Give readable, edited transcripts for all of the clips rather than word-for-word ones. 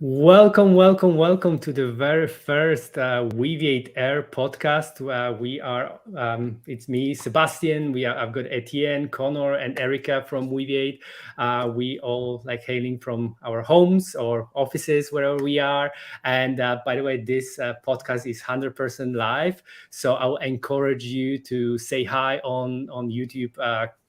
Welcome to the very first Weaviate Air podcast. It's me, Sebastian. I've got Etienne, Connor, and Erica from Weaviate. We all like hailing from our homes or offices, wherever we are. And by the way, this podcast is 100% live. So I'll encourage you to say hi on YouTube.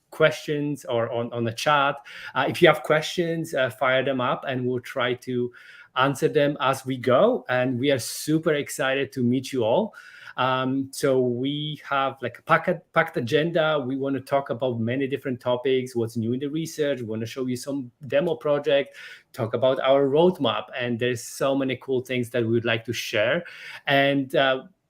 Questions or on the chat. If you have questions, fire them up and we'll try to answer them as we go. And we are super excited to meet you all. So we have like a packed agenda. We want to talk about many different topics, what's new in the research. We want to show you some demo project, talk about our roadmap. And there's so many cool things that we would like to share. And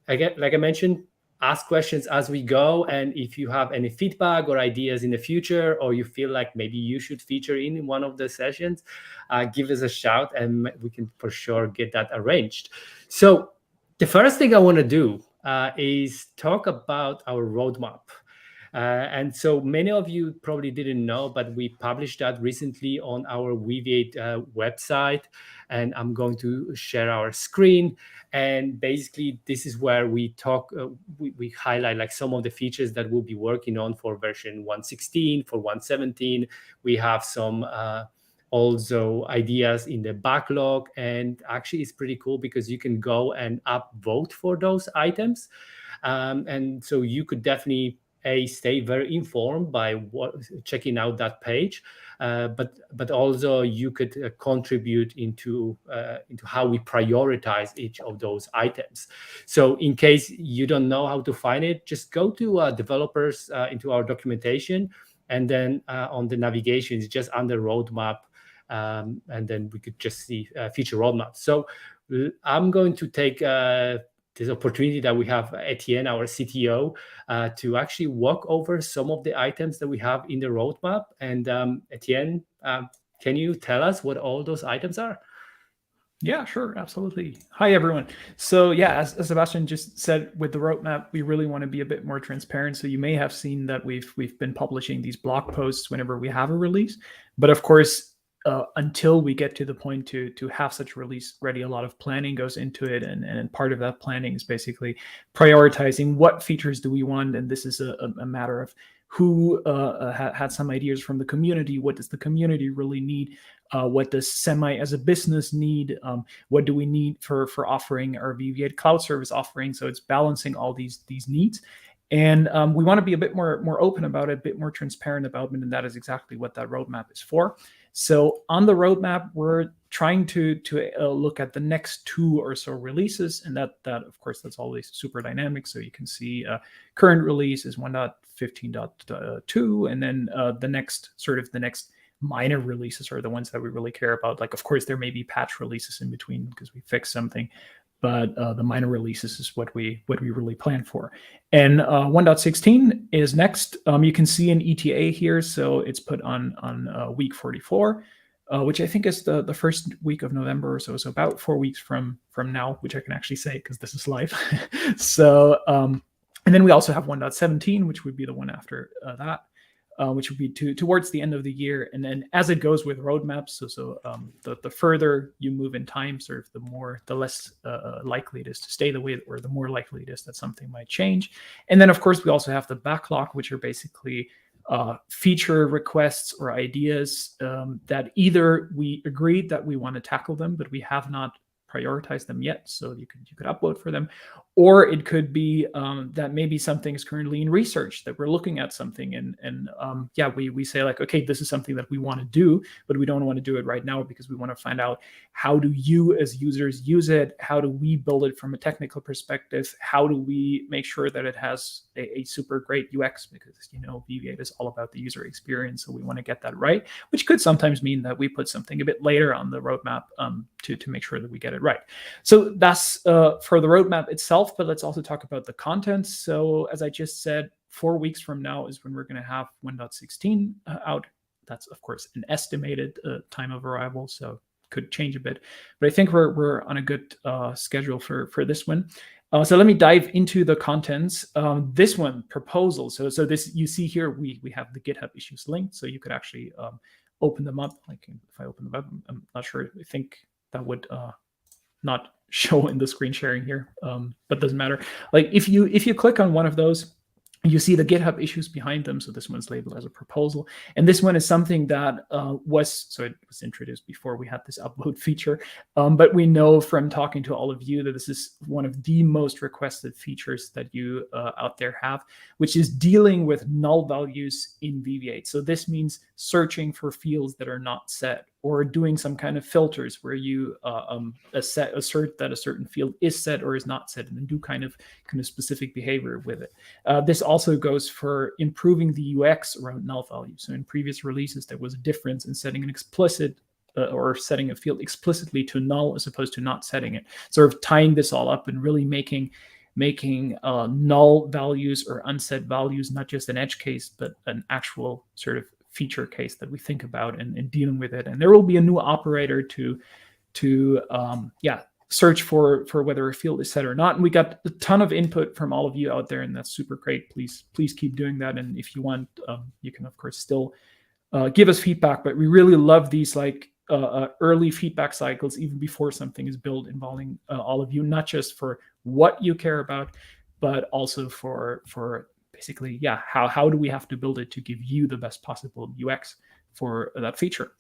again, like I mentioned, ask questions as we go. And if you have any feedback or ideas in the future, or you feel like maybe you should feature in one of the sessions, give us a shout and we can for sure get that arranged. So the first thing I want to do is talk about our roadmap. And so many of you probably didn't know, but we published that recently on our Weaviate website. And I'm going to share our screen. And basically, this is where we talk, we highlight like some of the features that we'll be working on for version 116, for 117. We have some also ideas in the backlog. And actually, it's pretty cool because you can go and upvote for those items. And so you could definitely stay very informed by checking out that page, but also you could contribute into how we prioritize each of those items. So in case you don't know how to find it, just go to developers into our documentation, and then on the navigation is just under roadmap, and then we could just see feature roadmap. So I'm going to take this opportunity that we have Etienne, our CTO, to actually walk over some of the items that we have in the roadmap. And Etienne, can you tell us what all those items are? Yeah, sure, absolutely. Hi, everyone. So yeah, as Sebastian just said, with the roadmap, we really want to be a bit more transparent. So you may have seen that we've been publishing these blog posts whenever we have a release, but of course, until we get to the point to have such a release ready, a lot of planning goes into it, and part of that planning is basically prioritizing what features do we want, and this is a matter of who had some ideas from the community. What does the community really need? What does Semi as a business need? What do we need for offering our Weaviate cloud service offering? So it's balancing all these needs. And we want to be a bit more open about it, a bit more transparent about it, and that is exactly what that roadmap is for. So on the roadmap, we're trying to look at the next 2 or so releases, and that of course that's always super dynamic. So you can see current release is 1.15.2, and then the next minor releases are the ones that we really care about. Like, of course, there may be patch releases in between because we fixed something, but the minor releases is what we really plan for. And 1.16 is next. You can see an ETA here, so it's put on week 44, which I think is the first week of November or so. So about 4 weeks from now, which I can actually say because this is live. So and then we also have 1.17, which would be the one after that. Which would be towards the end of the year. And then as it goes with roadmaps, so the further you move in time, sort of the less likely it is to stay the way, or the more likely it is that something might change. And then of course we also have the backlog, which are basically feature requests or ideas that either we agreed that we want to tackle them, but we have not prioritized them yet, so you could upload for them, or it could be that maybe something is currently in research, that we're looking at something, and we say like, okay, this is something that we want to do, but we don't want to do it right now because we want to find out how do you as users use it, how do we build it from a technical perspective, how do we make sure that it has a super great UX, because Weaviate is all about the user experience, so we want to get that right, which could sometimes mean that we put something a bit later on the roadmap to make sure that we get it right. So that's for the roadmap itself, but let's also talk about the content. So as I just said, 4 weeks from now is when we're going to have 1.16 out. That's of course an estimated time of arrival, so could change a bit, but I think we're on a good schedule for this one. So let me dive into the contents. This one, proposal. So this, you see here, we have the GitHub issues linked, so you could actually open them up. Like if I open them up, I'm not sure. I think would not show in the screen sharing here, but doesn't matter. Like if you click on one of those, you see the GitHub issues behind them. So this one's labeled as a proposal. And this one is something that it was introduced before we had this upload feature. But we know from talking to all of you that this is one of the most requested features that you out there have, which is dealing with null values in Weaviate. So this means searching for fields that are not set, or doing some kind of filters where you assert that a certain field is set or is not set, and then do kind of specific behavior with it. This also goes for improving the UX around null values. So in previous releases, there was a difference in setting an explicit or setting a field explicitly to null as opposed to not setting it. Sort of tying this all up and really making null values or unset values not just an edge case, but an actual sort of feature case that we think about and dealing with it. And there will be a new operator to search for whether a field is set or not. And we got a ton of input from all of you out there, and that's super great. Please keep doing that. And if you want, you can of course still give us feedback. But we really love these early feedback cycles, even before something is built, involving all of you, not just for what you care about, but also for basically, how do we have to build it to give you the best possible UX for that feature.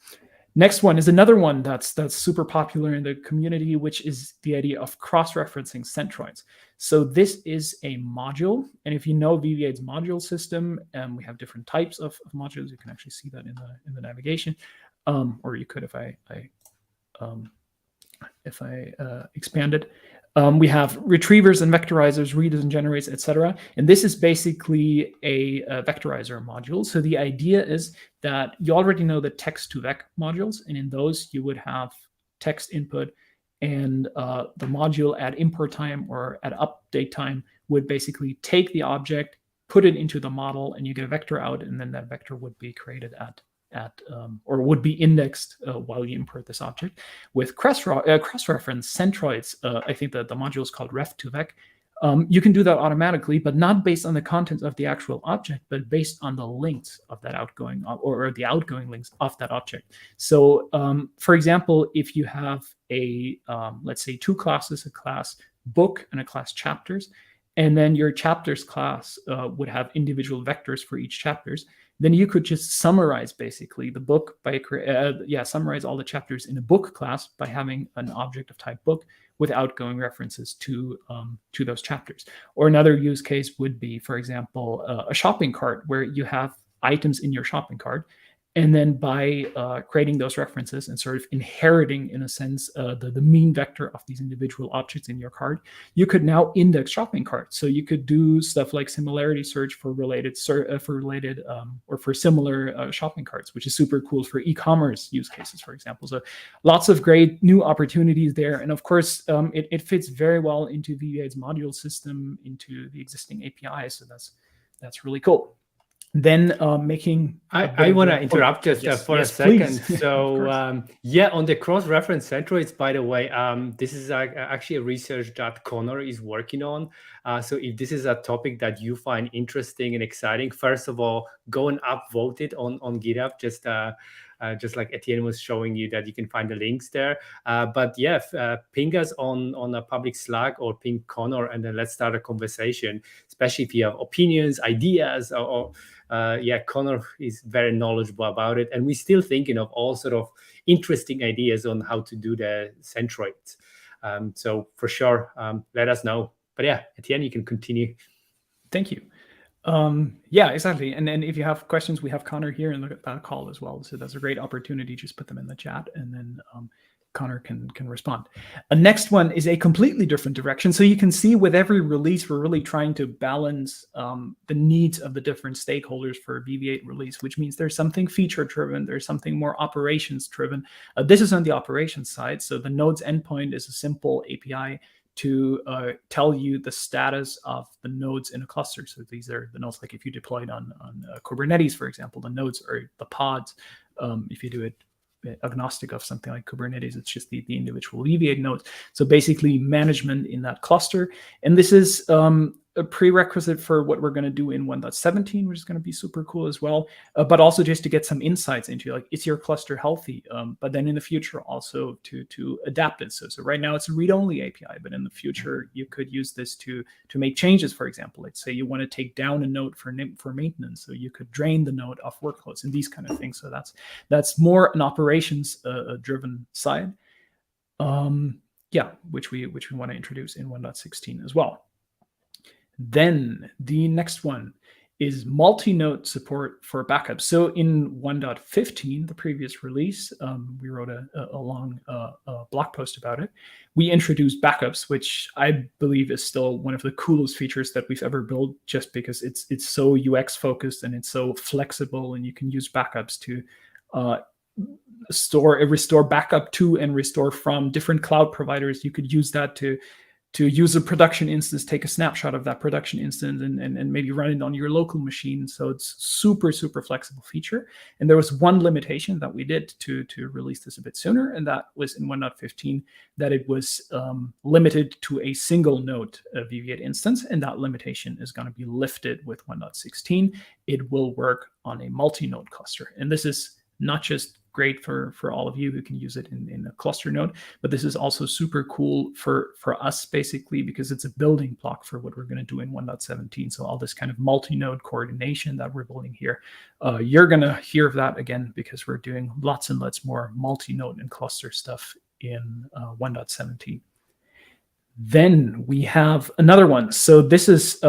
Next one is another one that's super popular in the community, which is the idea of cross-referencing centroids. So this is a module, and if you know Weaviate's module system, we have different types of modules. You can actually see that in the navigation, or you could if I expand it. We have retrievers and vectorizers, readers and generators, etc. And this is basically a vectorizer module. So the idea is that you already know the text-to-vec modules, and in those you would have text input, and the module at import time or at update time would basically take the object, put it into the model, and you get a vector out, and then that vector would be created or would be indexed while you import this object. With cross-reference centroids, I think that the module is called ref2vec. You can do that automatically, but not based on the contents of the actual object, but based on the links of that outgoing or the outgoing links of that object. So, for example, if you have let's say two classes, a class book and a class chapters, and then your chapters class would have individual vectors for each chapters, then you could just summarize basically the book by summarize all the chapters in a book class by having an object of type book with outgoing references to those chapters. Or another use case would be, for example, a shopping cart where you have items in your shopping cart, and then by creating those references and sort of inheriting, in a sense, the mean vector of these individual objects in your cart, you could now index shopping carts. So you could do stuff like similarity search for similar shopping carts, which is super cool for e-commerce use cases, for example. So lots of great new opportunities there. And of course, it fits very well into Weaviate's module system, into the existing API. So that's really cool. Then making... I want to interrupt just for a second. Please. So on the cross-reference centroids, by the way, this is actually a research that Connor is working on. So if this is a topic that you find interesting and exciting, first of all, go and upvote it on GitHub, just like Etienne was showing you, that you can find the links there. But ping us on a public Slack or ping Connor, and then let's start a conversation, especially if you have opinions, ideas, or Connor is very knowledgeable about it. And we're still thinking of all sort of interesting ideas on how to do the centroids. So for sure, let us know. But Etienne, you can continue. Thank you. Exactly. And then if you have questions, we have Connor here in the call as well. So that's a great opportunity. Just put them in the chat, and then Connor can respond. The next one is a completely different direction. So you can see with every release, we're really trying to balance the needs of the different stakeholders for a Weaviate release, which means there's something feature-driven, there's something more operations-driven. This is on the operations side. So the nodes endpoint is a simple API to tell you the status of the nodes in a cluster. So these are the nodes, like if you deployed on Kubernetes, for example, the nodes are the pods. If you do it agnostic of something like Kubernetes, it's just the individual Weaviate nodes. So basically management in that cluster. And this is a prerequisite for what we're going to do in 1.17, which is going to be super cool as well. But also just to get some insights into, like, is your cluster healthy? But then in the future also to adapt it. So right now it's a read-only API, but in the future you could use this to make changes. For example, let's say you want to take down a node for maintenance, so you could drain the node of workloads and these kind of things. So that's more an operations driven side. Which we want to introduce in 1.16 as well. Then the next one is multi-node support for backups. So in 1.15, the previous release, we wrote a long blog post about it. We introduced backups, which I believe is still one of the coolest features that we've ever built, just because it's so UX focused and it's so flexible, and you can use backups to restore backup to and restore from different cloud providers. You could use that to use a production instance, take a snapshot of that production instance, and maybe run it on your local machine. So it's super flexible feature. And there was one limitation that we did to release this a bit sooner, and that was in 1.15, that it was limited to a single node Weaviate instance, and that limitation is going to be lifted with 1.16. It will work on a multi-node cluster, and this is not just great for all of you who can use it in a cluster node, but this is also super cool for us, basically, because it's a building block for what we're going to do in 1.17. So all this kind of multi-node coordination that we're building here, you're going to hear of that again, because we're doing lots and lots more multi-node and cluster stuff in 1.17. Then we have another one. So this is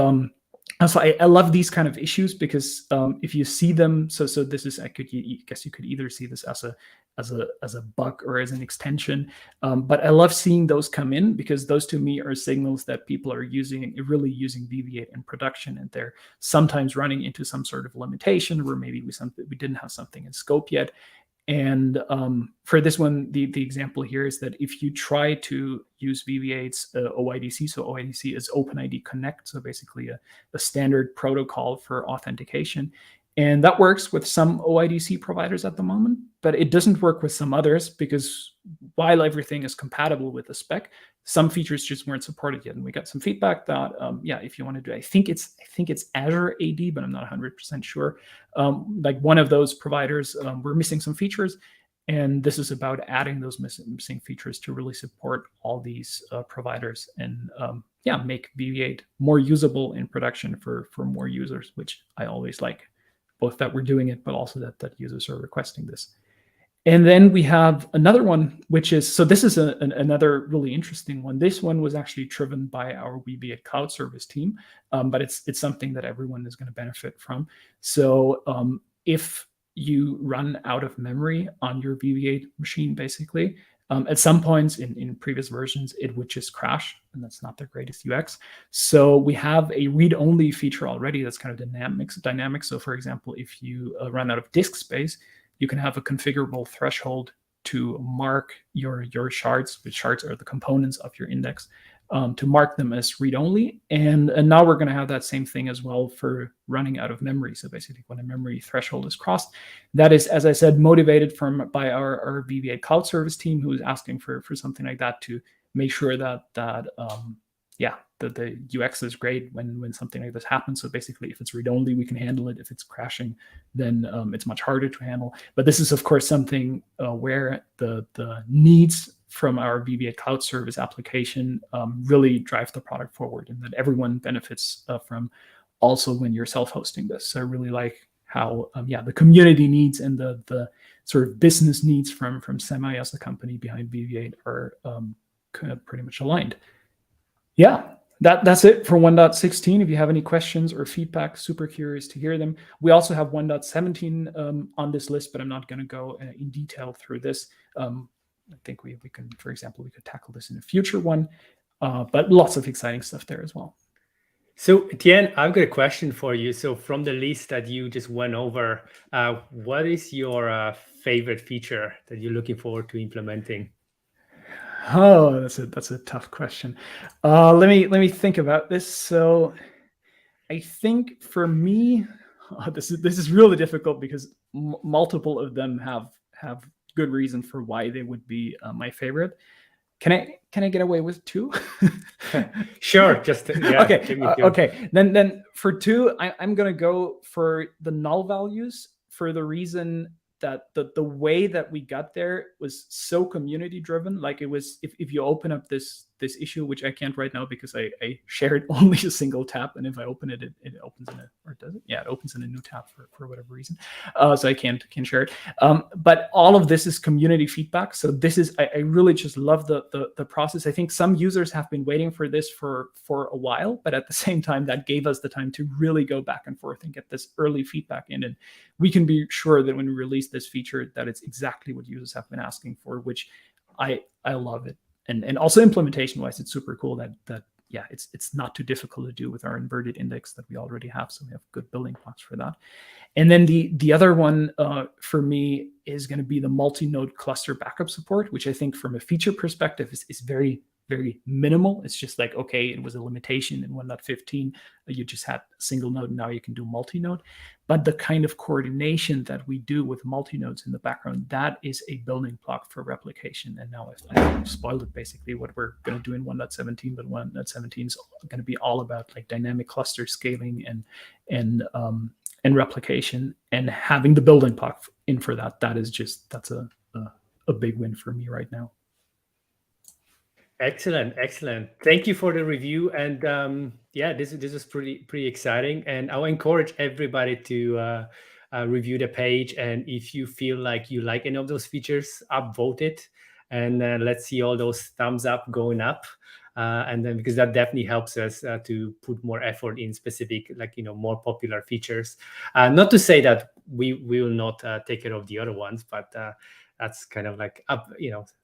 so I love these kind of issues, because if you see them, so this is, I guess you could either see this as a bug or as an extension, but I love seeing those come in, because those to me are signals that people are really using Weaviate in production, and they're sometimes running into some sort of limitation, or maybe we didn't have something in scope yet. And for this one, the example here is that if you try to use Weaviate's OIDC, so OIDC is OpenID Connect, so basically a standard protocol for authentication. And that works with some OIDC providers at the moment, but it doesn't work with some others, because while everything is compatible with the spec, some features just weren't supported yet. And we got some feedback that, if you want to do, I think it's Azure AD, but I'm not 100% sure. Like one of those providers, we're missing some features, and this is about adding those missing features to really support all these providers, and make Weaviate more usable in production for more users, which I always like, both that we're doing it, but also that users are requesting this. And then we have another one, which is, so this is another really interesting one. This one was actually driven by our Weaviate cloud service team, but it's something that everyone is going to benefit from. So if you run out of memory on your Weaviate machine, basically, at some points in previous versions, it would just crash, and that's not the greatest UX. So we have a read-only feature already that's kind of dynamic. So for example, if you run out of disk space, you can have a configurable threshold to mark your shards, which shards are the components of your index, to mark them as read-only. And now we're going to have that same thing as well for running out of memory. So basically, when a memory threshold is crossed, that is, as I said, motivated by our Weaviate cloud service team, who is asking for something like that to make sure that the UX is great when something like this happens. So basically, if it's read-only, we can handle it. If it's crashing, then it's much harder to handle. But this is, of course, something where the needs from our Weaviate cloud service application really drive the product forward, and that everyone benefits from, also when you're self-hosting this. So I really like how the community needs and the sort of business needs from Semi as the company behind Weaviate are kind of pretty much aligned. Yeah, that's it for 1.16. If you have any questions or feedback, super curious to hear them. We also have 1.17 on this list, but I'm not going to go in detail through this. I think we can, for example, we could tackle this in a future one, but lots of exciting stuff there as well. So, Etienne, I've got a question for you. So from the list that you just went over, what is your favorite feature that you're looking forward to implementing? Oh, that's a tough question. Let me think about this. So I think for me, this is really difficult, because multiple of them have good reason for why they would be my favorite. Can I get away with 2? Sure. Just Okay. give me 2. Okay. Then for 2, I'm gonna go for the null values for the reason that the way that we got there was so community driven. Like it was, if you open up this issue, which I can't right now because I shared only a single tab, and if I open it, it opens in or does it? Yeah, it opens in a new tab for whatever reason. So I can't share it. But all of this is community feedback. So this is, I really just love the process. I think some users have been waiting for this for a while, but at the same time, that gave us the time to really go back and forth and get this early feedback in. And we can be sure that when we release this feature, that it's exactly what users have been asking for, which I love it. And also implementation wise, it's super cool that yeah, it's not too difficult to do with our inverted index that we already have. So we have good building blocks for that. And then the other one for me is going to be the multi-node cluster backup support, which I think from a feature perspective is very, very minimal. It's just like, okay, it was a limitation in 1.15. You just had single node, and now you can do multi-node. But the kind of coordination that we do with multi-nodes in the background, that is a building block for replication. And now I've spoiled it, basically what we're going to do in 1.17, but 1.17 is going to be all about like dynamic cluster scaling and replication, and having the building block in for that. That's a big win for me right now. Excellent. Thank you for the review, and yeah, this is pretty exciting. And I'll encourage everybody to review the page. And if you feel like you like any of those features, upvote it, and let's see all those thumbs up going up. And then, because that definitely helps us to put more effort in specific, like, more popular features. Not to say that we will not take care of the other ones, but that's kind of like up,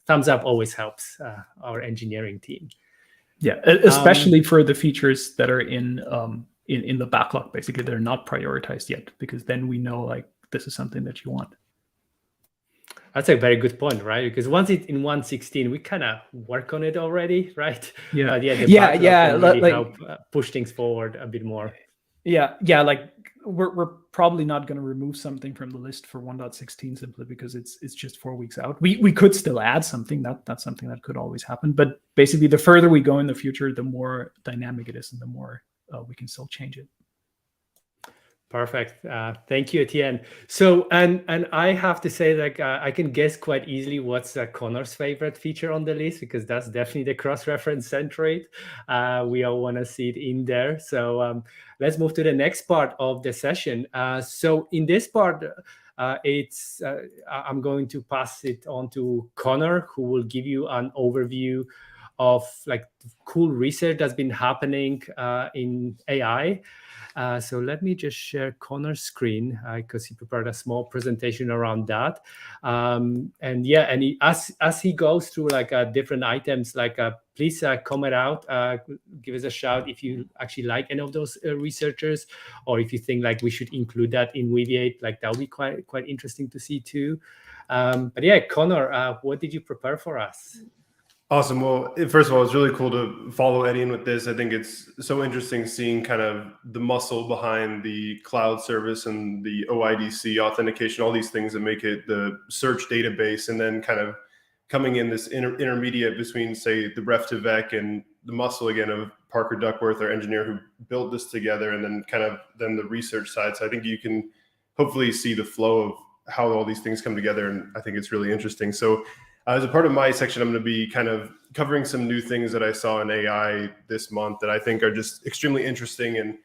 thumbs up always helps our engineering team. Yeah, especially for the features that are in the backlog, basically, they're not prioritized yet, because then we know like this is something that you want. That's a very good point, right? Because once it's in 1.16, we kind of work on it already, right? Yeah, but yeah, the yeah, can really help push things forward a bit more. Yeah, like we're probably not going to remove something from the list for 1.16 simply because it's just 4 weeks out. We could still add something. That's something that could always happen. But basically, the further we go in the future, the more dynamic it is, and the more we can still change it. Perfect. Thank you, Etienne. So, and I have to say, like, I can guess quite easily what's Connor's favorite feature on the list, because that's definitely the cross-reference centroid. We all want to see it in there. So let's move to the next part of the session. So in this part, I'm going to pass it on to Connor, who will give you an overview of like cool research that's been happening in AI. So let me just share Connor's screen because he prepared a small presentation around that. And yeah, and as he goes through like different items, like please comment out, give us a shout if you actually like any of those researchers, or if you think like we should include that in Weaviate, like that would be quite interesting to see too. But yeah, Connor, what did you prepare for us? Awesome. Well, first of all, it's really cool to follow Etienne with this. I think it's so interesting seeing kind of the muscle behind the cloud service and the OIDC authentication, all these things that make it the search database, and then kind of coming in this intermediate between, say, the ref2vec and the muscle again of Parker Duckworth, our engineer who built this together, and then then the research side. So I think you can hopefully see the flow of how all these things come together, and I think it's really interesting. So as a part of my section, I'm going to be kind of covering some new things that I saw in AI this month that I think are just extremely interesting, and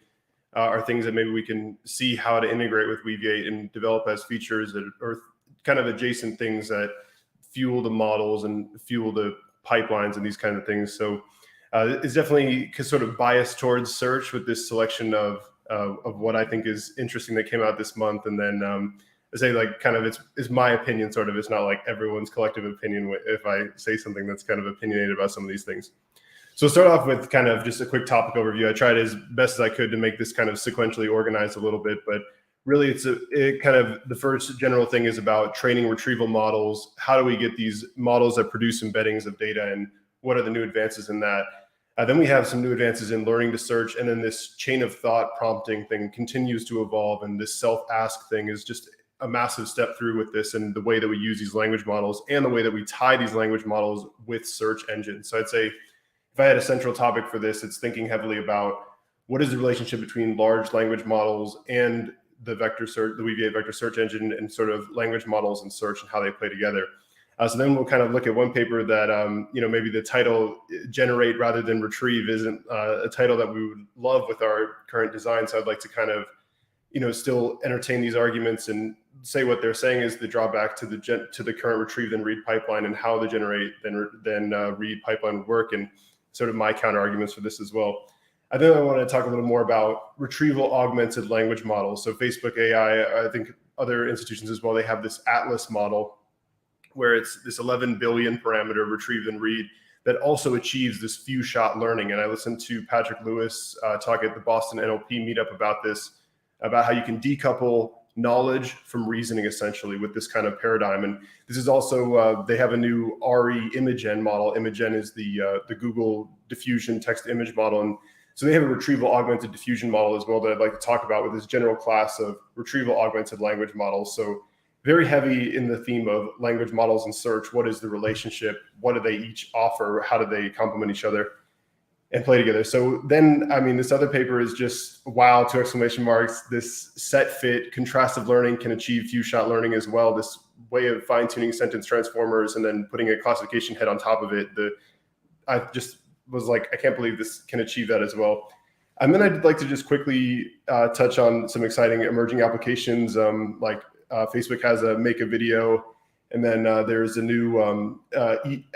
are things that maybe we can see how to integrate with Weaviate and develop as features that are kind of adjacent things that fuel the models and fuel the pipelines and these kind of things. So it's definitely sort of biased towards search with this selection of what I think is interesting that came out this month. And then I say, like, kind of it's my opinion, sort of. It's not like everyone's collective opinion if I say something that's kind of opinionated about some of these things. So start off with kind of just a quick topic overview. I tried as best as I could to make this kind of sequentially organized a little bit, but really it kind of the first general thing is about training retrieval models. How do we get these models that produce embeddings of data, and what are the new advances in that? Then we have some new advances in learning to search, and then this chain of thought prompting thing continues to evolve, and this self-ask thing is just a massive step through with this and the way that we use these language models and the way that we tie these language models with search engines. So I'd say if I had a central topic for this, it's thinking heavily about what is the relationship between large language models and the vector search, the Weaviate vector search engine, and sort of language models and search and how they play together. So then we'll kind of look at one paper that, maybe the title generate rather than retrieve isn't a title that we would love with our current design. So I'd like to kind of, still entertain these arguments and say what they're saying is the drawback to the current retrieve then read pipeline and how the generate then read pipeline would work, and sort of my counter arguments for this as well. I think I want to talk a little more about retrieval augmented language models. So Facebook AI, I think other institutions as well, they have this Atlas model where it's this 11 billion parameter retrieve and read that also achieves this few shot learning. And I listened to Patrick Lewis talk at the Boston NLP meetup about this, about how you can decouple knowledge from reasoning essentially with this kind of paradigm. And this is also, they have a new RE Imagen model. Imagen is the Google diffusion text image model. And so they have a retrieval augmented diffusion model as well that I'd like to talk about with this general class of retrieval augmented language models. So very heavy in the theme of language models and search. What is the relationship? What do they each offer? How do they complement each other and play together? So then, this other paper is just wow, 2 exclamation marks. This set fit contrastive learning can achieve few shot learning as well. This way of fine tuning sentence transformers and then putting a classification head on top of it. I just was like, I can't believe this can achieve that as well. And then I'd like to just quickly touch on some exciting emerging applications. Facebook has a make a video, and then there's a new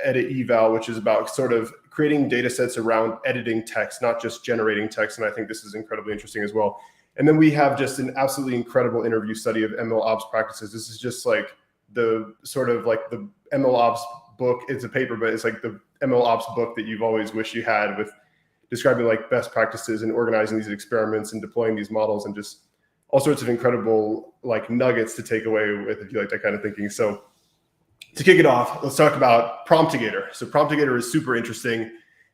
edit eval, which is about sort of creating data sets around editing text, not just generating text. And I think this is incredibly interesting as well. And then we have just an absolutely incredible interview study of ML ops practices. This is just like the sort of like the ML ops book. It's a paper, but it's like the ML ops book that you've always wished you had, with describing like best practices and organizing these experiments and deploying these models, and just all sorts of incredible like nuggets to take away with if you like that kind of thinking. So to kick it off, let's talk about Promptigator. So Promptigator is super interesting.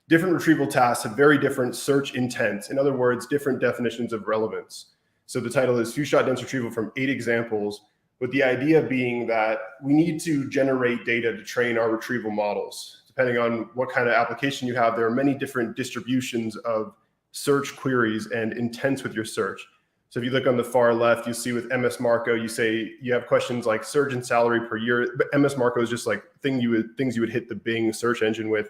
Different retrieval tasks have very different search intent. In other words, different definitions of relevance. So the title is Few Shot Dense Retrieval from 8 Examples, with the idea being that we need to generate data to train our retrieval models. Depending on what kind of application you have, there are many different distributions of search queries and intents with your search. So if you look on the far left, you see with MS Marco, you say you have questions like surgeon salary per year. But MS Marco is just like things you would hit the Bing search engine with,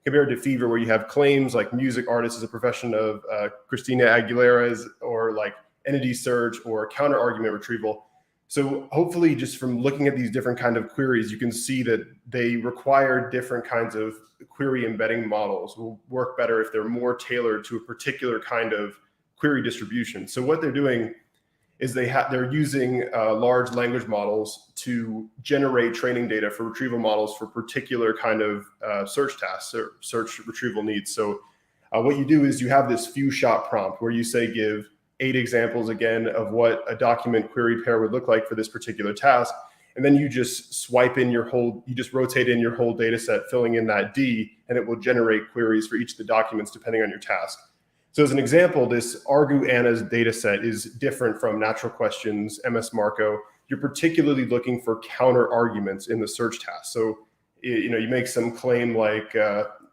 compared to Fever, where you have claims like music artist as a profession of Christina Aguilera's, or like entity search or counter argument retrieval. So hopefully just from looking at these different kind of queries, you can see that they require different kinds of query embedding models will work better if they're more tailored to a particular kind of query distribution. So what they're doing is they're using large language models to generate training data for retrieval models for particular kind of search tasks or search retrieval needs. So what you do is you have this few shot prompt where you say, give 8 examples again of what a document query pair would look like for this particular task. And then you just rotate in your whole data set, filling in that D, and it will generate queries for each of the documents depending on your task. So as an example, this Argu Anna's data set is different from Natural Questions, MS Marco. You're particularly looking for counter arguments in the search task. So, you make some claim like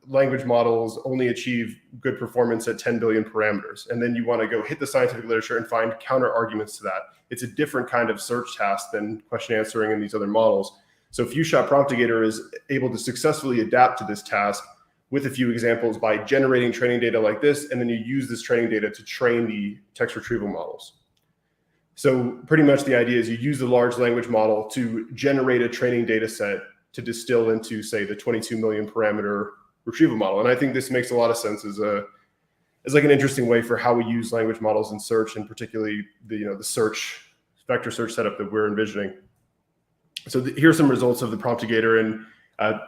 language models only achieve good performance at 10 billion parameters. And then you want to go hit the scientific literature and find counter arguments to that. It's a different kind of search task than question answering in these other models. So Few Shot Promptigator is able to successfully adapt to this task with a few examples by generating training data like this, and then you use this training data to train the text retrieval models. So pretty much the idea is you use the large language model to generate a training data set to distill into, say, the 22 million parameter retrieval model. And I think this makes a lot of sense as like an interesting way for how we use language models in search, and particularly the search vector search setup that we're envisioning. So here's some results of the Promptigator, and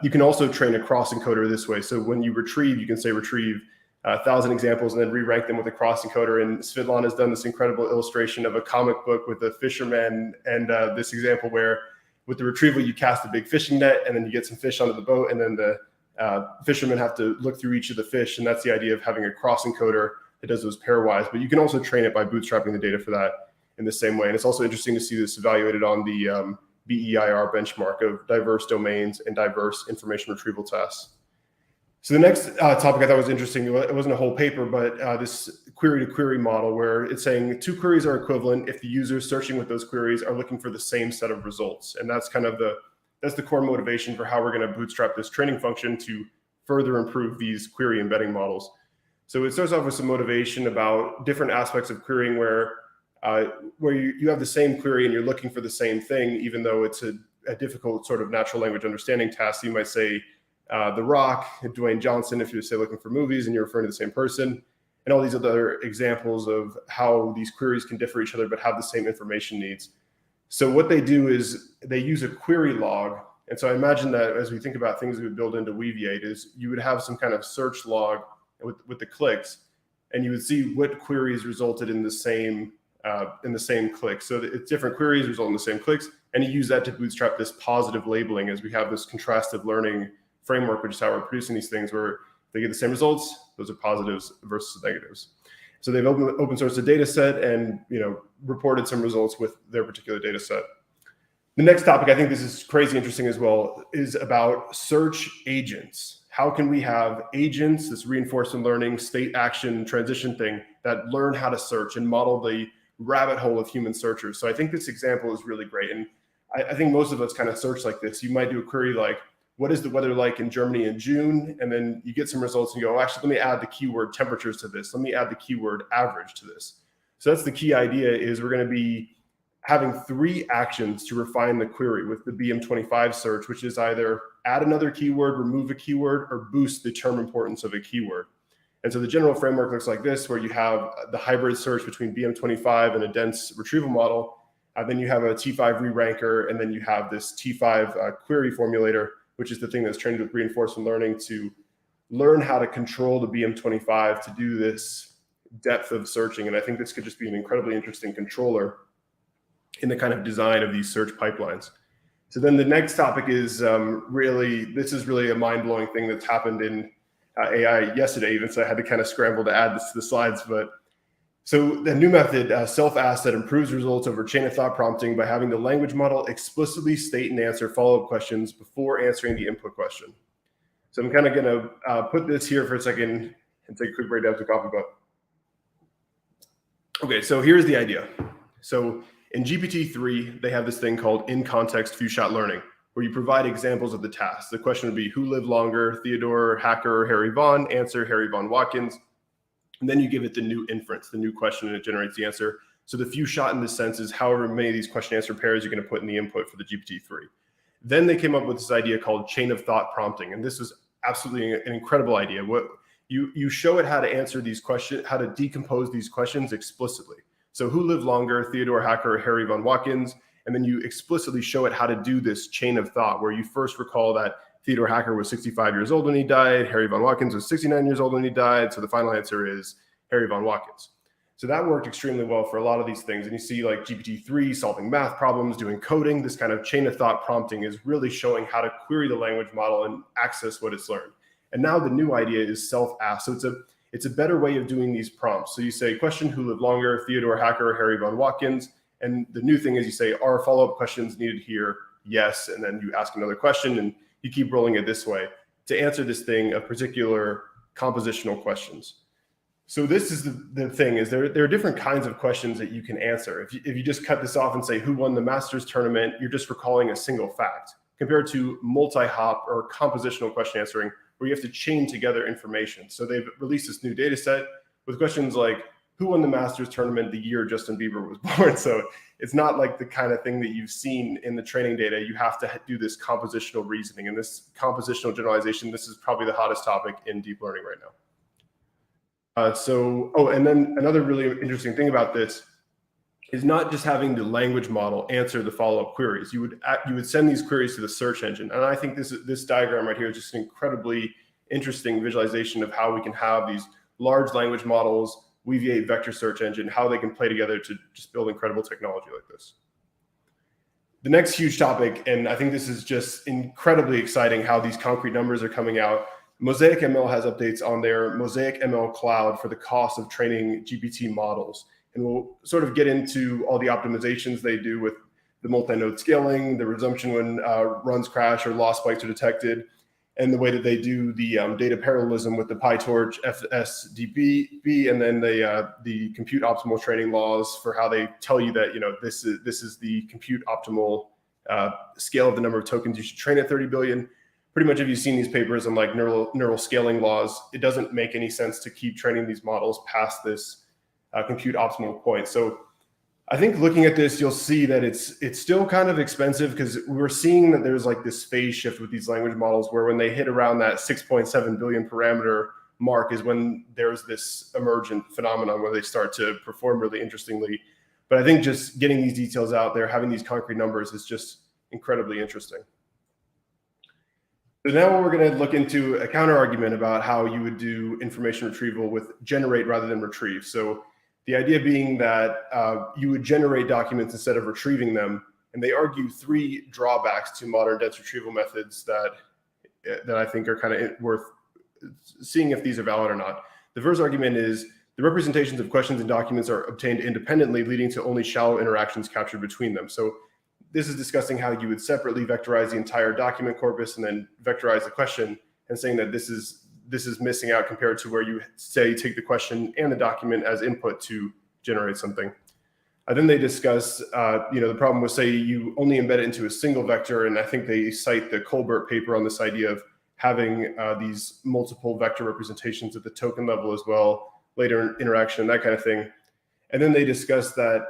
you can also train a cross encoder this way. So when you retrieve, you can say retrieve 1,000 examples and then re-rank them with a cross encoder. And Svitlana has done this incredible illustration of a comic book with a fisherman, and this example where with the retrieval, you cast a big fishing net and then you get some fish onto the boat, and then the fishermen have to look through each of the fish. And that's the idea of having a cross encoder that does those pairwise. But you can also train it by bootstrapping the data for that. in the same way. And it's also interesting to see this evaluated on the BEIR benchmark of diverse domains and diverse information retrieval tasks. So the next topic I thought was interesting. It wasn't a whole paper, but this query-to-query model where it's saying 2 queries are equivalent if the users searching with those queries are looking for the same set of results. And that's kind of the core motivation for how we're going to bootstrap this training function to further improve these query embedding models. So it starts off with some motivation about different aspects of querying where you have the same query and you're looking for the same thing, even though it's a difficult sort of natural language understanding task. So you might say The Rock, Dwayne Johnson, if you're say looking for movies and you're referring to the same person, and all these other examples of how these queries can differ each other but have the same information needs. So what they do is they use a query log. And so I imagine that as we think about things we would build into Weaviate is you would have some kind of search log with the clicks, and you would see what queries resulted in the same click. So it's different queries result in the same clicks, and you use that to bootstrap this positive labeling as we have this contrastive learning framework, which is how we're producing these things where they get the same results. Those are positives versus negatives. So they've open sourced a data set and reported some results with their particular data set. The next topic, I think this is crazy interesting as well, is about search agents. How can we have agents, this reinforcement learning, state action, transition thing, that learn how to search and model the rabbit hole of human searchers? So I think this example is really great. And I think most of us kind of search like this. You might do a query like, what is the weather like in Germany in June? And then you get some results and you go, actually, let me add the keyword temperatures to this. Let me add the keyword average to this. So that's the key idea is we're going to be having 3 actions to refine the query with the BM25 search, which is either add another keyword, remove a keyword, or boost the term importance of a keyword. And so the general framework looks like this, where you have the hybrid search between BM25 and a dense retrieval model. Then you have a T5 re-ranker, and then you have this T5 query formulator, which is the thing that's trained with reinforcement learning to learn how to control the BM25 to do this depth of searching. And I think this could just be an incredibly interesting controller in the kind of design of these search pipelines. So then the next topic is this is really a mind-blowing thing that's happened in AI yesterday, even, so I had to kind of scramble to add this to the slides. But so the new method, self-ask, that improves results over chain of thought prompting by having the language model explicitly state and answer follow-up questions before answering the input question. So I'm kind of going to put this here for a second and take a quick break to have some coffee. But okay, so here's the idea. So in GPT-3, they have this thing called in-context few-shot learning, where you provide examples of the task. The question would be, who lived longer, Theodore Hacker or Harry Vaughan? Answer, Harry Vaughan Watkins. And then you give it the new inference, the new question, and it generates the answer. So the few-shot in this sense is however many of these question-answer pairs you're going to put in the input for the GPT-3. Then they came up with this idea called chain of thought prompting. And this was absolutely an incredible idea. What you show it how to answer these questions, how to decompose these questions explicitly. So who lived longer, Theodore Hacker or Harry Vaughan Watkins? And then you explicitly show it how to do this chain of thought, where you first recall that Theodore Hacker was 65 years old when he died, Harry Vaughan Watkins was 69 years old when he died. So the final answer is Harry Vaughan Watkins. So that worked extremely well for a lot of these things. And you see like GPT-3 solving math problems, doing coding, this kind of chain of thought prompting is really showing how to query the language model and access what it's learned. And now the new idea is self-ask. So it's a better way of doing these prompts. So you say, question, who lived longer, Theodore Hacker or Harry Vaughan Watkins? And the new thing is you say, are follow-up questions needed here? Yes. And then you ask another question and you keep rolling it this way to answer this thing of particular compositional questions. So this is the thing is there are different kinds of questions that you can answer. If you just cut this off and say, who won the Masters tournament? You're just recalling a single fact compared to multi-hop or compositional question answering, where you have to chain together information. So they've released this new data set with questions like, who won the Masters tournament the year Justin Bieber was born? So it's not like the kind of thing that you've seen in the training data. You have to do this compositional reasoning. And this compositional generalization, this is probably the hottest topic in deep learning right now. And then another really interesting thing about this is not just having the language model answer the follow-up queries. You would send these queries to the search engine. And I think this diagram right here is just an incredibly interesting visualization of how we can have these large language models, Weaviate vector search engine, how they can play together to just build incredible technology like this. The next huge topic, and I think this is just incredibly exciting how these concrete numbers are coming out. Mosaic ML has updates on their Mosaic ML cloud for the cost of training GPT models. And we'll sort of get into all the optimizations they do with the multi-node scaling, the resumption when runs crash or loss spikes are detected, and the way that they do the data parallelism with the PyTorch FSDB, and then the compute optimal training laws for how they tell you that this is the compute optimal scale of the number of tokens you should train at 30 billion. Pretty much, if you've seen these papers on like neural scaling laws, it doesn't make any sense to keep training these models past this compute optimal point. So I think looking at this, you'll see that it's still kind of expensive, because we're seeing that there's like this phase shift with these language models where when they hit around that 6.7 billion parameter mark is when there's this emergent phenomenon where they start to perform really interestingly. But I think just getting these details out there, having these concrete numbers is just incredibly interesting. So now we're going to look into a counter argument about how you would do information retrieval with generate rather than retrieve. So the idea being that you would generate documents instead of retrieving them. And they argue 3 drawbacks to modern dense retrieval methods that I think are kind of worth seeing if these are valid or not. The first argument is the representations of questions and documents are obtained independently, leading to only shallow interactions captured between them. So this is discussing how you would separately vectorize the entire document corpus and then vectorize the question, and saying that this is missing out compared to where you say take the question and the document as input to generate something. Then they discuss, the problem with, say, you only embed it into a single vector, and I think they cite the Colbert paper on this idea of having these multiple vector representations at the token level as well, later interaction and that kind of thing. And then they discuss that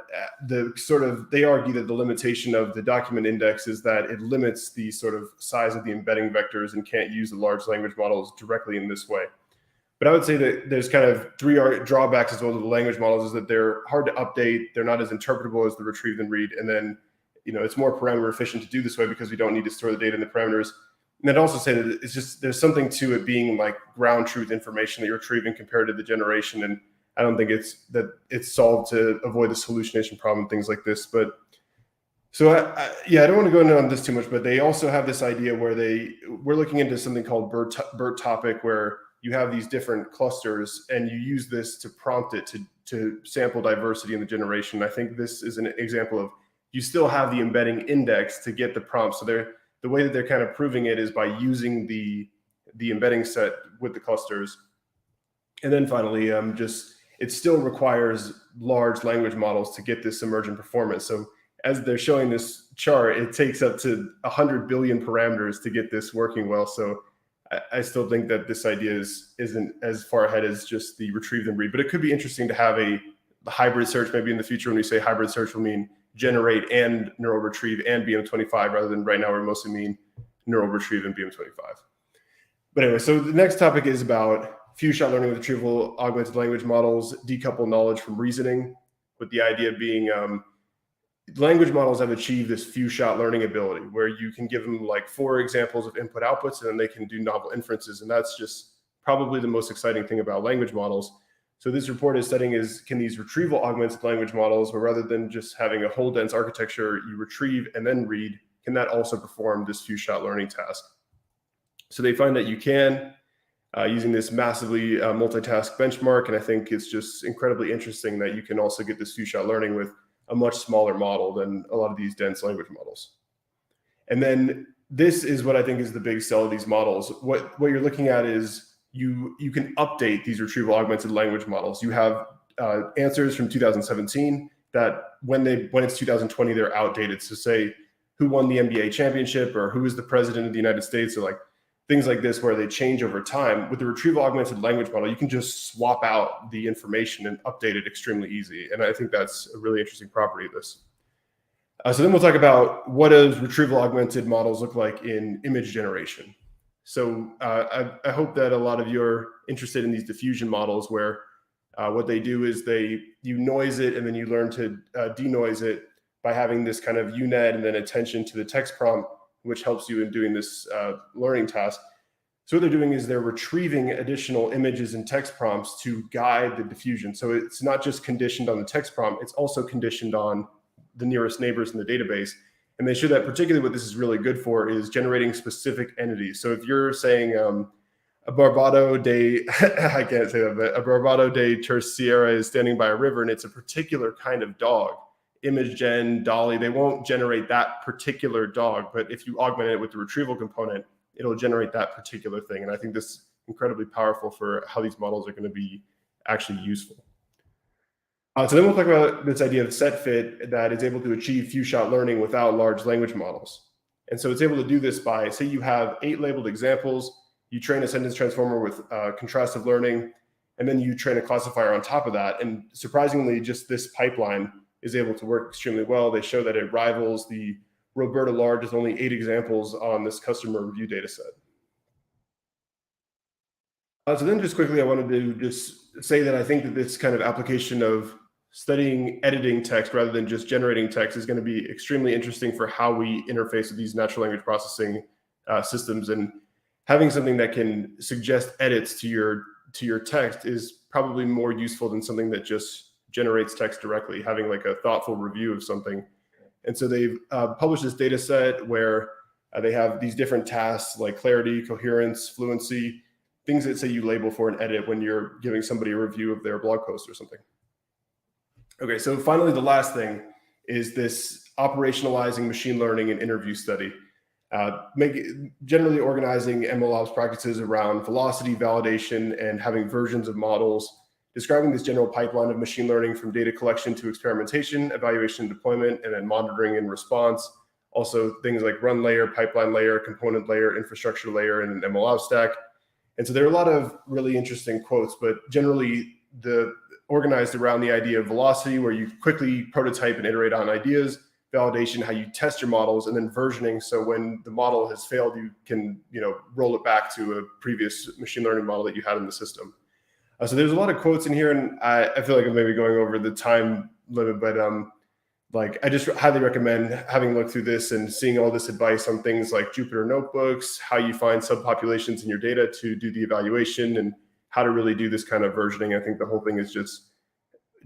they argue that the limitation of the document index is that it limits the sort of size of the embedding vectors and can't use the large language models directly in this way. But I would say that there's kind of 3 drawbacks as well to the language models, is that they're hard to update, they're not as interpretable as the retrieve and read, and then it's more parameter efficient to do this way because we don't need to store the data in the parameters. And I'd also say that it's just there's something to it being like ground truth information that you're retrieving compared to the generation, and I don't think it's solved to avoid the hallucination problem and things like this. But so I don't want to go into on this too much, but they also have this idea where we're looking into something called BERT topic, where you have these different clusters and you use this to prompt it to sample diversity in the generation. I think this is an example of you still have the embedding index to get the prompt. So the way that they're kind of proving it is by using the embedding set with the clusters. And then finally, it still requires large language models to get this emergent performance. So as they're showing this chart, it takes up to 100 billion parameters to get this working well. So I still think that this idea isn't as far ahead as just the retrieve and read, but it could be interesting to have the hybrid search. Maybe in the future, when we say hybrid search, will mean generate and neural retrieve and BM25, rather than right now we mostly mean neural retrieve and BM25. But anyway, so the next topic is about few-shot learning with retrieval augmented language models, decouple knowledge from reasoning, with the idea being language models have achieved this few-shot learning ability where you can give them like 4 examples of input outputs and then they can do novel inferences. And that's just probably the most exciting thing about language models. So this report is studying can these retrieval augmented language models, where rather than just having a whole dense architecture, you retrieve and then read, can that also perform this few-shot learning task? So they find that you can, using this massively multitask benchmark. And I think it's just incredibly interesting that you can also get this few-shot learning with a much smaller model than a lot of these dense language models. And then this is what I think is the big sell of these models. What you're looking at is you can update these retrieval augmented language models. You have answers from 2017 that when it's 2020, they're outdated. So say who won the NBA championship or who is the president of the United States, or like things like this where they change over time. With the retrieval augmented language model, you can just swap out the information and update it extremely easy. And I think that's a really interesting property of this. So then we'll talk about what does retrieval augmented models look like in image generation. So I hope that a lot of you are interested in these diffusion models where what they do is you noise it and then you learn to denoise it by having this kind of UNet and then attention to the text prompt, which helps you in doing this learning task. So what they're doing is they're retrieving additional images and text prompts to guide the diffusion. So it's not just conditioned on the text prompt, it's also conditioned on the nearest neighbors in the database. And they show that particularly what this is really good for is generating specific entities. So if you're saying, a Barbado de, I can't say that, but a Barbado de Terceira is standing by a river, and it's a particular kind of dog. ImageGen, Dolly, they won't generate that particular dog, but if you augment it with the retrieval component, it'll generate that particular thing. And I think this is incredibly powerful for how these models are going to be actually useful. So then we'll talk about this idea of set fit that is able to achieve few-shot learning without large language models. And so it's able to do this by, say you have 8 labeled examples, you train a sentence transformer with contrastive learning, and then you train a classifier on top of that. And surprisingly, just this pipeline is able to work extremely well. They show that it rivals the Roberta Large with only 8 examples on this customer review data set. So then just quickly, I wanted to just say that I think that this kind of application of studying editing text rather than just generating text is going to be extremely interesting for how we interface with these natural language processing systems. And having something that can suggest edits to your text is probably more useful than something that just generates text directly, having like a thoughtful review of something. And so they've published this data set where they have these different tasks like clarity, coherence, fluency, things that say you label for an edit when you're giving somebody a review of their blog post or something. Okay, so finally, the last thing is this operationalizing machine learning and interview study. Generally organizing MLOps practices around velocity, validation, and having versions of models, describing this general pipeline of machine learning from data collection to experimentation, evaluation, deployment, and then monitoring and response. Also things like run layer, pipeline layer, component layer, infrastructure layer, and an MLOps stack. And so there are a lot of really interesting quotes, but generally organized around the idea of velocity, where you quickly prototype and iterate on ideas, validation, how you test your models, and then versioning. So when the model has failed, you can roll it back to a previous machine learning model that you had in the system. So there's a lot of quotes in here, and I feel like I'm maybe going over the time limit, but I just highly recommend having looked through this and seeing all this advice on things like Jupyter notebooks, how you find subpopulations in your data to do the evaluation, and how to really do this kind of versioning. I think the whole thing is just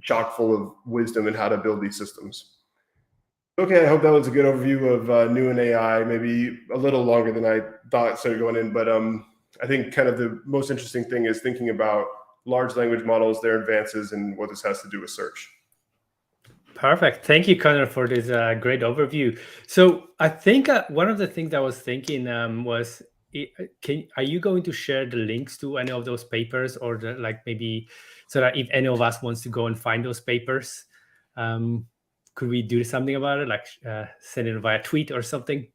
chock full of wisdom in how to build these systems. Okay, I hope that was a good overview of new and AI, maybe a little longer than I thought started going in, but I think kind of the most interesting thing is thinking about large language models, their advances, and what this has to do with search. Perfect. Thank you, Connor, for this great overview. So I think one of the things I was thinking was, are you going to share the links to any of those papers, or maybe so that if any of us wants to go and find those papers, could we do something about it, like send it via tweet or something?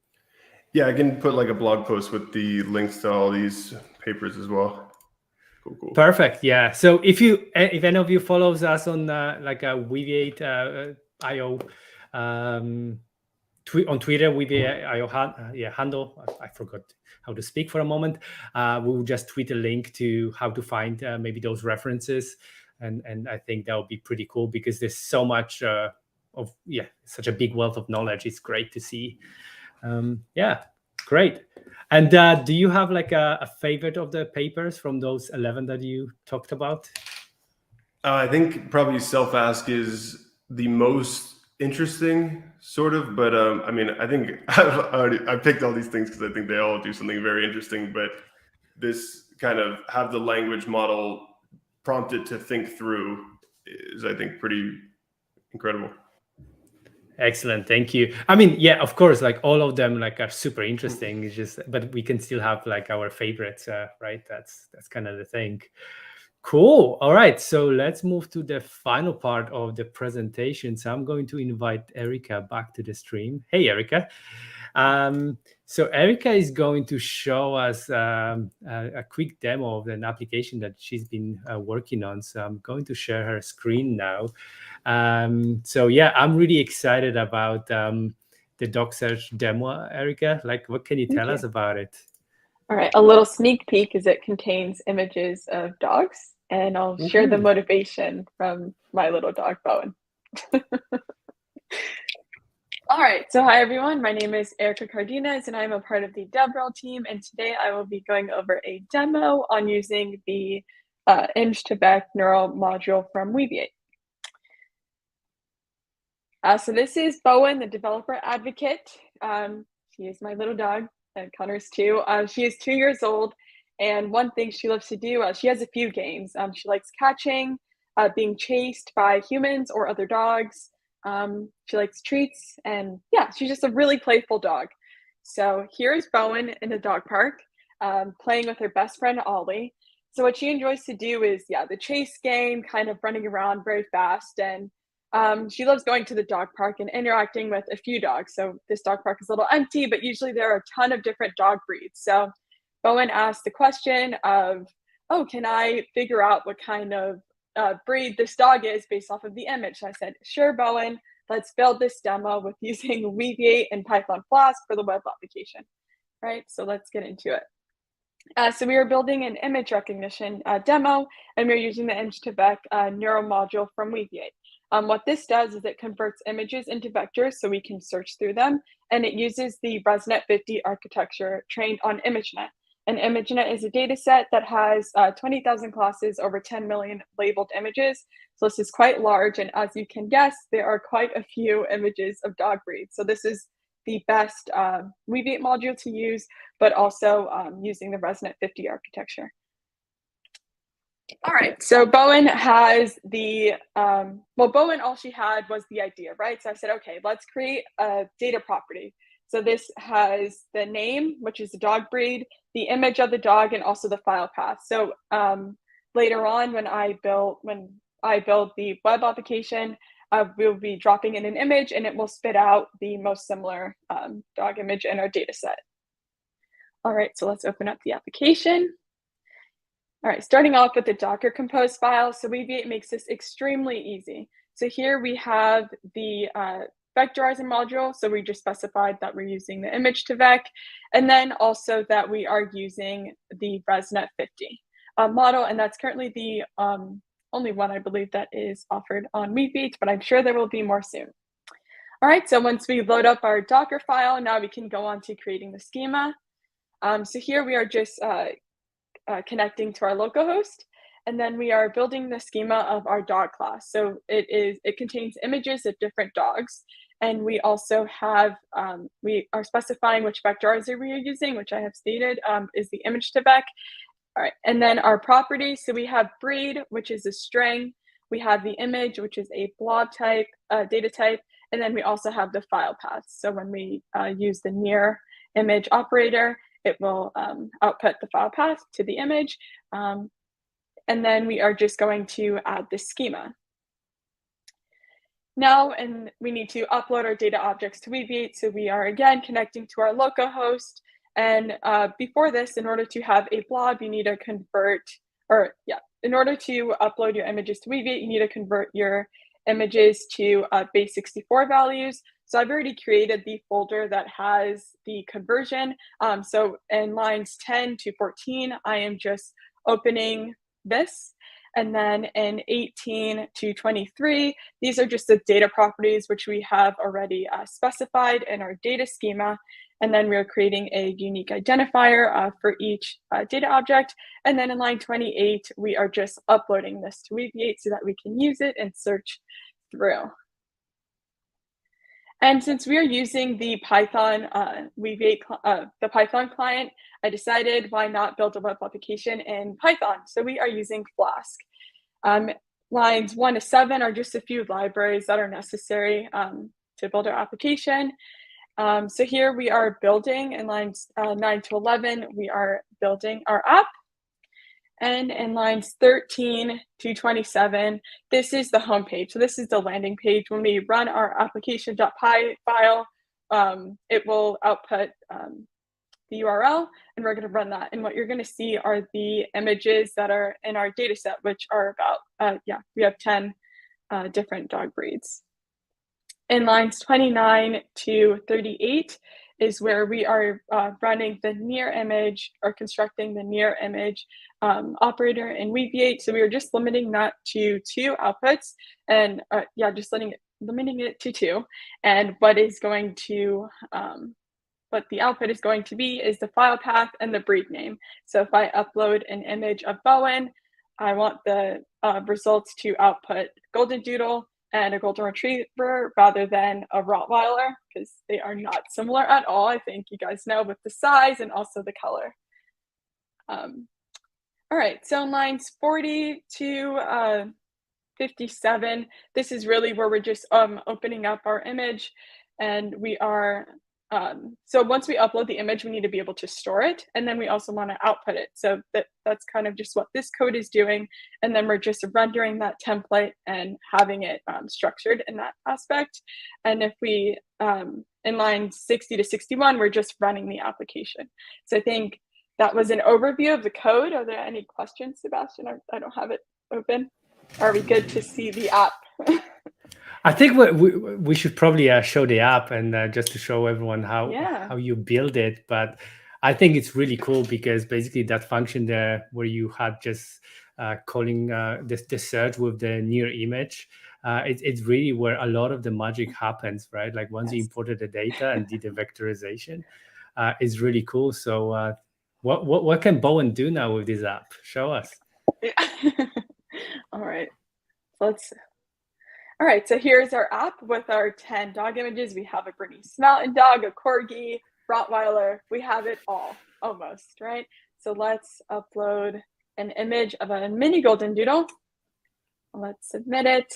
Yeah, I can put like a blog post with the links to all these papers as well. Cool. Perfect. Yeah. So if any of you follows us on Weaviate IO on Twitter, Weaviate IO handle. I forgot how to speak for a moment. We'll just tweet a link to how to find maybe those references, and I think that would be pretty cool, because there's so much such a big wealth of knowledge. It's great to see. Great. And do you have like a favorite of the papers from those 11 that you talked about? I think probably self-ask is the most interesting, sort of. But I mean, I think I picked all these things because I think they all do something very interesting. But this kind of have the language model prompted to think through is, I think, pretty incredible. Excellent, thank you. I mean, yeah, of course, like all of them are super interesting. It's just, but we can still have like our favorites, right? That's kind of the thing. Cool. All right, so let's move to the final part of the presentation. So I'm going to invite Erica back to the stream. Hey, Erica. So Erica is going to show us a quick demo of an application that she's been working on. So I'm going to share her screen now. So yeah, I'm really excited about the dog search demo, Erica. Like, what can you tell us about it? All right, a little sneak peek is it contains images of dogs, and I'll share the motivation from my little dog, Bowen. All right, so hi everyone, my name is Erica Cardenas and I'm a part of the DevRel team, and today I will be going over a demo on using the image-to-back neural module from Weaviate. So this is Bowen, the developer advocate. She is my little dog, and Connor's too. She is 2 years old, And one thing she loves to do, she has a few games. She likes catching, being chased by humans or other dogs. She likes treats, and yeah, she's just a really playful dog. So here's Bowen in the dog park, playing with her best friend Ollie. So what she enjoys to do is, yeah, the chase game, kind of running around very fast, and she loves going to the dog park and interacting with a few dogs. So this dog park is a little empty, but usually there are a ton of different dog breeds. So Bowen asked the question of, oh, can I figure out what kind of breed this dog is based off of the image? So I said, sure, Bowen, let's build this demo with using Weaviate and Python Flask for the web application. Right, so let's get into it. So we are building an image recognition demo, and we're using the image-to-vec neural module from Weaviate. What this does is it converts images into vectors so we can search through them, and it uses the ResNet 50 architecture trained on ImageNet. And ImageNet is a data set that has 20,000 classes, over 10 million labeled images. So this is quite large, and as you can guess, there are quite a few images of dog breeds. So this is the best Weaviate module to use, but also using the ResNet 50 architecture. All right, so Bowen has the, well, Bowen, all she had was the idea, right? So I said, okay, let's create a data property. So this has the name, which is the dog breed, the image of the dog, and also the file path. So later on, when I build the web application, we'll be dropping in an image, and it will spit out the most similar dog image in our data set. All right, so let's open up the application. All right, starting off with the Docker Compose file. So Weaviate makes this extremely easy. So here we have the vectorizer module. So we just specified that we're using the image-to-vec, and then also that we are using the ResNet 50 model, and that's currently the only one I believe that is offered on Weaviate, but I'm sure there will be more soon. All right, so once we load up our Docker file, now we can go on to creating the schema. So here we are just connecting to our localhost, and then we are building the schema of our dog class. So it contains images of different dogs, and we also have, we are specifying which vectorizer we are using, which I have stated is the image-to-vec. All right, and then our properties. So we have breed, which is a string. We have the image, which is a blob type, data type, and then we also have the file path. So when we use the near image operator, it will output the file path to the image. And then we are just going to add the schema. Now, and we need to upload our data objects to Weaviate. So we are again connecting to our localhost. And before this, in order to have a blob, you need to convert, or yeah, in order to upload your images to Weaviate, you need to convert your images to base 64 values. So I've already created the folder that has the conversion. So in lines 10 to 14, I am just opening this. And then in 18 to 23, these are just the data properties which we have already specified in our data schema. And then we're creating a unique identifier for each data object. And then in line 28, we are just uploading this to Weaviate so that we can use it and search through. And since we are using the Python Weaviate, the Python client, I decided why not build a web application in Python. So we are using Flask. Lines 1 to 7 are just a few libraries that are necessary to build our application. So here we are building in lines 9 to 11, we are building our app. And in lines 13 to 27, this is the home page. So this is the landing page. When we run our application.py file, it will output the URL, and we're going to run that. And what you're going to see are the images that are in our data set, which are about, we have 10 different dog breeds. In lines 29 to 38 is where we are running the near image, or constructing the near image operator in Weaviate. So we are just limiting that to 2 outputs, and just limiting it to 2. And what is going to, what the output is going to be is the file path and the breed name. So if I upload an image of Bowen, I want the results to output Golden Doodle and a Golden Retriever rather than a Rottweiler, because they are not similar at all. I think you guys know, with the size and also the color. All right, so in lines 40 to 57, this is really where we're just opening up our image, and we are so once we upload the image, we need to be able to store it, and then we also want to output it. So that's kind of just what this code is doing, and then we're just rendering that template and having it structured in that aspect. And if we in line 60 to 61, we're just running the application. So I think that was an overview of the code. Are there any questions, Sebastian? I don't have it open. Are we good to see the app? I think we should probably show the app and just to show everyone how you build it. But I think it's really cool because basically that function there where you had just calling the search with the near image, it's really where a lot of the magic happens, right? Like once you imported the data and did the vectorization, it's really cool. So what can Bowen do now with this app? Show us. All right, all right, so here's our app with our 10 dog images. We have a Bernese Mountain Dog, a Corgi, Rottweiler. We have it all, almost, right? So let's upload an image of a mini Golden Doodle. Let's submit it.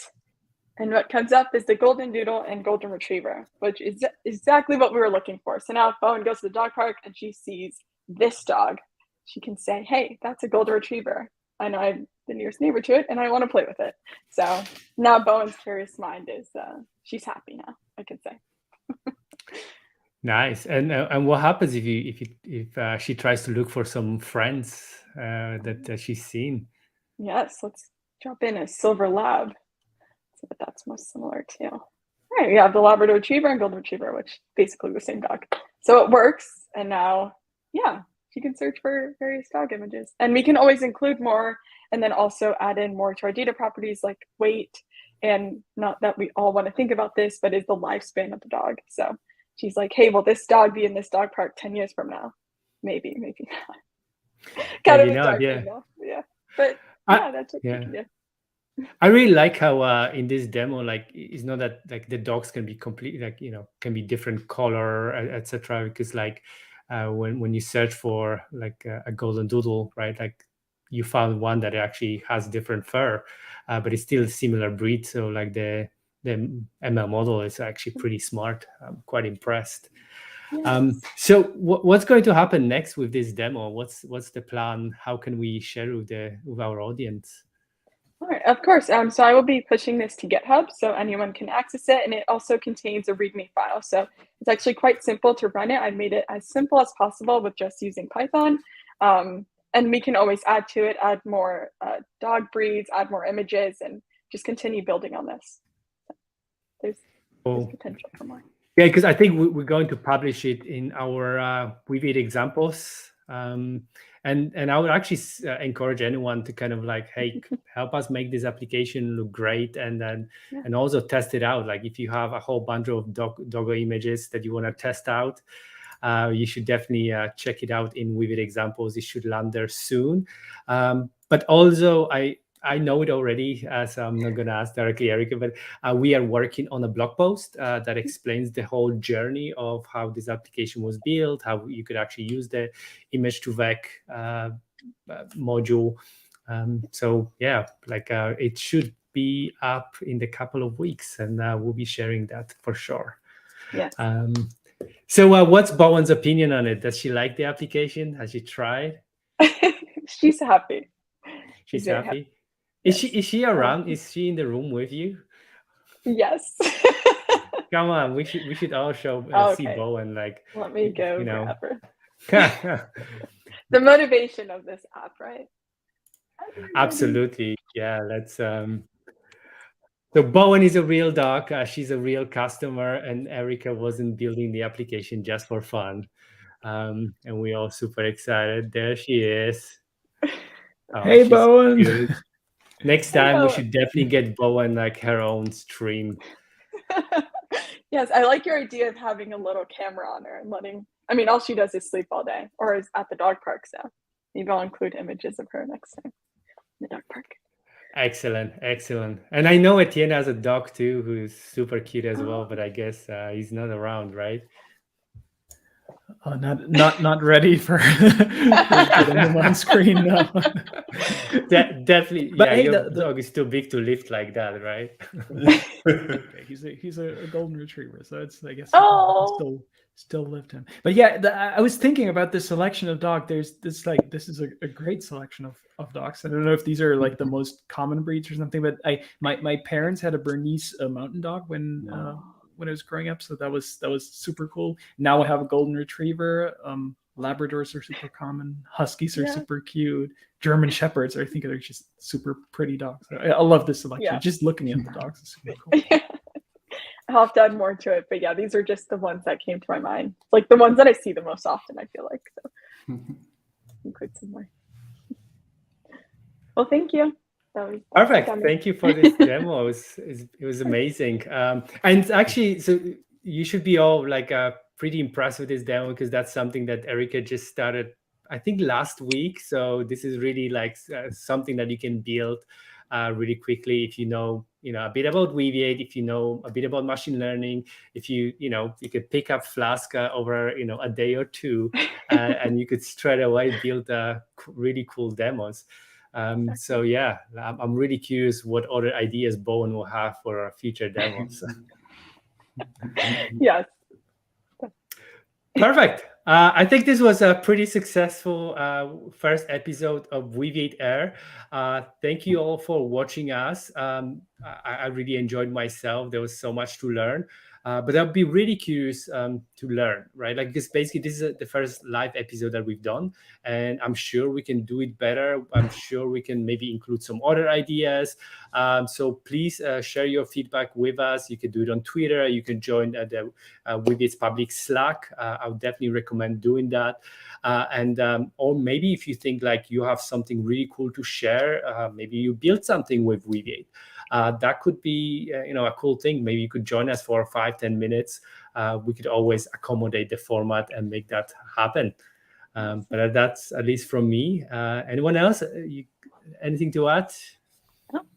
And what comes up is the Golden Doodle and Golden Retriever, which is exactly what we were looking for. So now if Bowen goes to the dog park and she sees this dog, she can say, hey, that's a Golden Retriever. I know I'm the nearest neighbor to it and I want to play with it. So now Bowen's curious mind is she's happy now, I can say. Nice. And what happens if she tries to look for some friends that she's seen? Yes, let's drop in a silver lab. See what that's most similar to. All right, we have the Labrador Retriever and Golden Retriever, which basically the same dog. So it works, and now, yeah, you can search for various dog images. And we can always include more and then also add in more to our data properties like weight, and not that we all want to think about this, but is the lifespan of the dog. So she's like, hey, will this dog be in this dog park 10 years from now? Maybe not. Kind of a dark signal. Yeah. But yeah, that's what you can do. I really like how in this demo, like it's not that like the dogs can be completely like, can be different color, etc. Because like when you search for like a golden doodle, right? Like you found one that actually has different fur, but it's still similar breed. So like the ML model is actually pretty smart. I'm quite impressed. Yes. So what's going to happen next with this demo? What's the plan? How can we share with our audience? All right, of course. So I will be pushing this to GitHub so anyone can access it, and it also contains a README file. So it's actually quite simple to run it. I made it as simple as possible with just using Python. And we can always add to it, add more dog breeds, add more images, and just continue building on this. So there's potential for more. Yeah, because I think we're going to publish it in our Weaviate examples. And I would actually encourage anyone to kind of like, hey, help us make this application look great, and then and also test it out. Like if you have a whole bunch of doggo images that you want to test out, you should definitely check it out in Weaviate examples. It should land there soon. But also I know it already, so I'm not going to ask directly Erica, but we are working on a blog post that explains the whole journey of how this application was built, how you could actually use the image to vec module. So yeah, like it should be up in a couple of weeks, and we'll be sharing that for sure. Yes. So what's Bowen's opinion on it? Does she like the application? Has she tried? She's happy. She's happy. Yes. Is she around? Is she in the room with you? Yes. Come on, we should all show see Bowen. Like, let me go grab her. The motivation of this app, right? Absolutely, yeah. Let's. So Bowen is a real dog. She's a real customer, and Erica wasn't building the application just for fun. And we're all super excited. There she is. Oh, hey, Bowen. Good. Next time we should definitely get Bowen like her own stream. Yes, I like your idea of having a little camera on her and letting. I mean, all she does is sleep all day, or is at the dog park. So maybe I'll include images of her next time in the dog park. Excellent. And I know Etienne has a dog too, who's super cute as well, but I guess he's not around, right? Oh, not ready for getting them on screen now. Definitely, But yeah. hey, Your dog is too big to lift like that, right? Okay, he's a golden retriever, so it's, I guess, Oh. still lift him. But yeah, I was thinking about this selection of dog. There's this this is a great selection of dogs. I don't know if these are like the most common breeds or something, but my parents had a Bernese mountain dog when I was growing up, so that was super cool. Now I have a golden retriever. Labradors are super common. Huskies are super cute. German Shepherds, I think, they're just super pretty dogs. I love this selection. Yeah. Just looking at the dogs is super cool. I'll have to add more to it, but yeah, these are just the ones that came to my mind. Like the ones that I see the most often, I feel like. So include some more. Well, thank you. That was Perfect. Thank you for this demo. It was amazing. And actually, so you should be all like pretty impressed with this demo, because that's something that Erica just started, I think, last week. So this is really like something that you can build really quickly if you know a bit about Weaviate, if you know a bit about machine learning, if you could pick up Flask over a day or two, and you could straight away build really cool demos. So yeah, I'm really curious what other ideas Bowen will have for our future demos. Yes. Perfect. I think this was a pretty successful first episode of Weaviate Air. Thank you all for watching us. I really enjoyed myself. There was so much to learn. But I'll be really curious to learn, right? Like, because basically this is the first live episode that we've done, and I'm sure we can do it better. I'm sure we can maybe include some other ideas. So please share your feedback with us. You can do it on Twitter. You can join the Weaviate's public Slack. I would definitely recommend doing that. Or maybe if you think like you have something really cool to share, maybe you built something with Weaviate. That could be a cool thing. Maybe you could join us for 5-10 minutes. We could always accommodate the format and make that happen. But that's at least from me. Anyone else? Anything to add?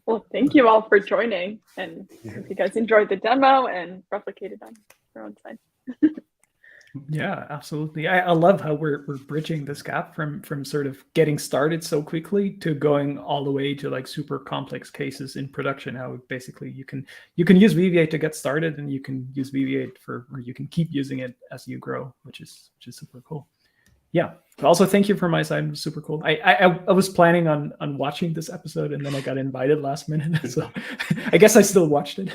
Well, thank you all for joining, and if you guys enjoyed the demo and replicated on your own side. Yeah, absolutely. I love how we're bridging this gap from sort of getting started so quickly to going all the way to like super complex cases in production. How basically you can use Weaviate to get started, and you can use Weaviate or you can keep using it as you grow, which is super cool. Yeah. Also, thank you from my side. It was super cool. I was planning on watching this episode, and then I got invited last minute, so I guess I still watched it.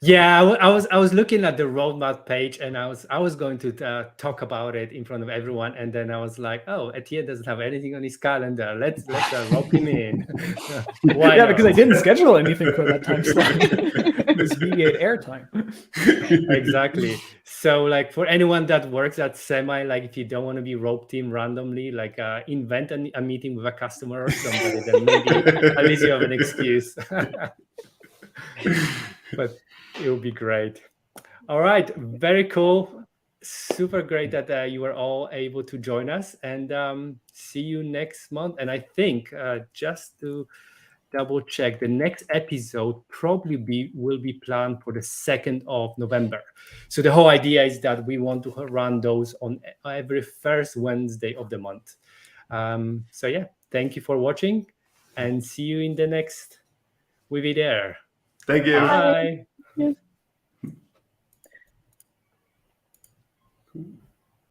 Yeah, I was looking at the roadmap page, and I was going to talk about it in front of everyone, and then I was like, oh, Etienne doesn't have anything on his calendar. Let's rope him in. Why yeah, not? because I didn't schedule anything for that time slot. It was Weaviate Air time. Exactly. So like for anyone that works at Semi, like if you don't want to be roped in randomly, like invent a meeting with a customer or somebody, then maybe at least you have an excuse. But it will be great. All right, very cool. Super great that you were all able to join us, and see you next month. And I think just to double check, the next episode probably will be planned for the 2nd of November. So the whole idea is that we want to run those on every first Wednesday of the month. So yeah, thank you for watching, and see you in the next Weaviate Air. Thank you. Bye. Yeah.